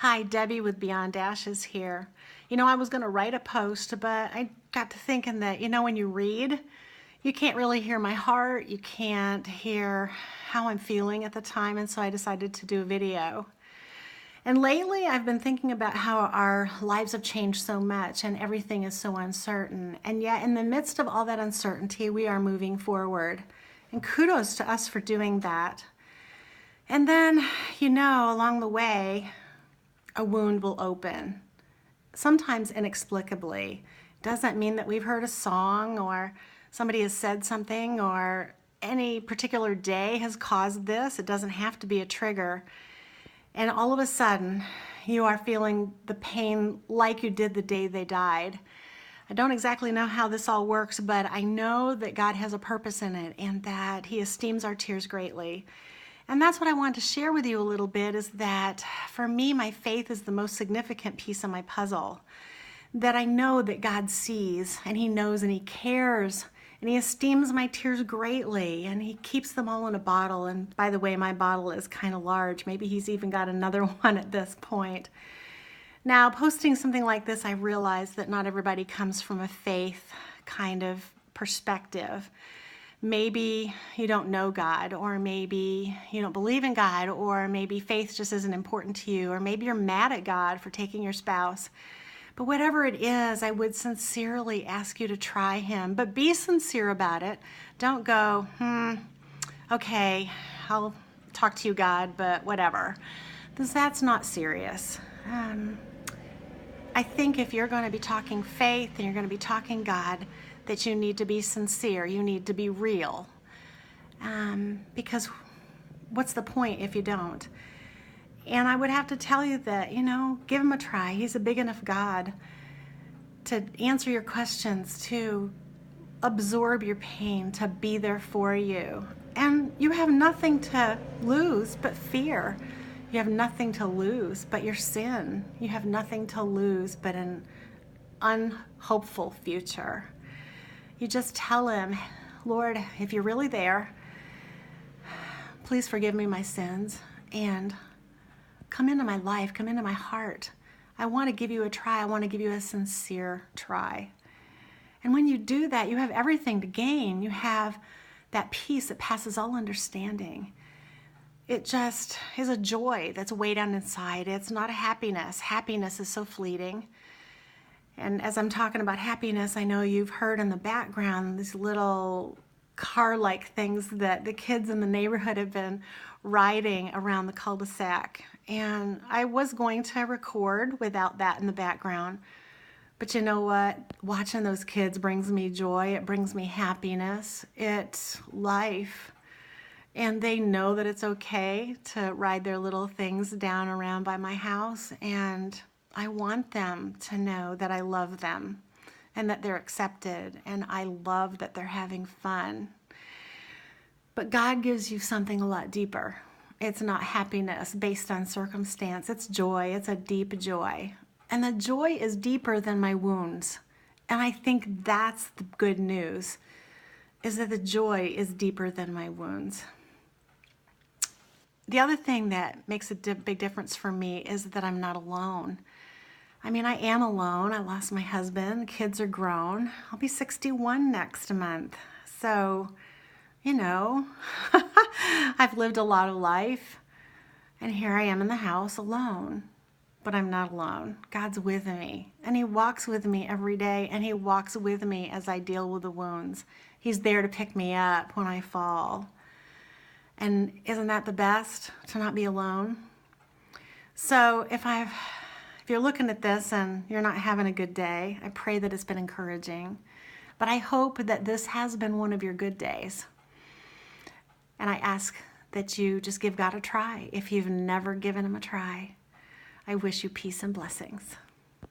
Hi, Debbie with Beyond Ashes here. I was going to write a post, but I got to thinking that, when you read, you can't really hear my heart. You can't hear how I'm feeling at the time, and so I decided to do a video. And lately, I've been thinking about how our lives have changed so much and everything is so uncertain. And yet, in the midst of all that uncertainty, we are moving forward. And kudos to us for doing that. And then, along the way, a wound will open, sometimes inexplicably. Doesn't mean that we've heard a song or somebody has said something or any particular day has caused this. It doesn't have to be a trigger. And all of a sudden, you are feeling the pain like you did the day they died. I don't exactly know how this all works, but I know that God has a purpose in it and that He esteems our tears greatly. And that's what I wanted to share with you a little bit, is that for me, my faith is the most significant piece of my puzzle. That I know that God sees and He knows and He cares and He esteems my tears greatly and He keeps them all in a bottle. And by the way, my bottle is kind of large. Maybe He's even got another one at this point. Now, posting something like this, I realize that not everybody comes from a faith kind of perspective. Maybe you don't know God, or maybe you don't believe in God, or maybe faith just isn't important to you, or maybe you're mad at God for taking your spouse. But whatever it is, I would sincerely ask you to try Him, but be sincere about it. Don't go, okay, I'll talk to you, God, but whatever, because that's not serious. I think if you're going to be talking faith and you're going to be talking God, that you need to be sincere, you need to be real. Because what's the point if you don't? And I would have to tell you that, give Him a try. He's a big enough God to answer your questions, to absorb your pain, to be there for you. And you have nothing to lose but fear. You have nothing to lose but your sin. You have nothing to lose but an unhopeful future. You just tell Him, Lord, if you're really there, please forgive me my sins and come into my life, come into my heart. I want to give you a try. I want to give you a sincere try. And when you do that, you have everything to gain. You have that peace that passes all understanding. It just is a joy that's way down inside. It's not a happiness. Happiness is so fleeting. And as I'm talking about happiness, I know you've heard in the background these little car-like things that the kids in the neighborhood have been riding around the cul-de-sac. And I was going to record without that in the background. But you know what? Watching those kids brings me joy. It brings me happiness. It's life. And they know that it's okay to ride their little things down around by my house. And I want them to know that I love them and that they're accepted, and I love that they're having fun. But God gives you something a lot deeper. It's not happiness based on circumstance. It's joy. It's a deep joy. And the joy is deeper than my wounds. And I think that's the good news, is that the joy is deeper than my wounds. The other thing that makes a big difference for me is that I'm not alone. I mean, I am alone. I lost my husband. The kids are grown. I'll be 61 next month. So, I've lived a lot of life. And here I am in the house alone. But I'm not alone. God's with me. And He walks with me every day. And He walks with me as I deal with the wounds. He's there to pick me up when I fall. And isn't that the best, to not be alone? So if you're looking at this and you're not having a good day, I pray that it's been encouraging. But I hope that this has been one of your good days. And I ask that you just give God a try if you've never given Him a try. I wish you peace and blessings.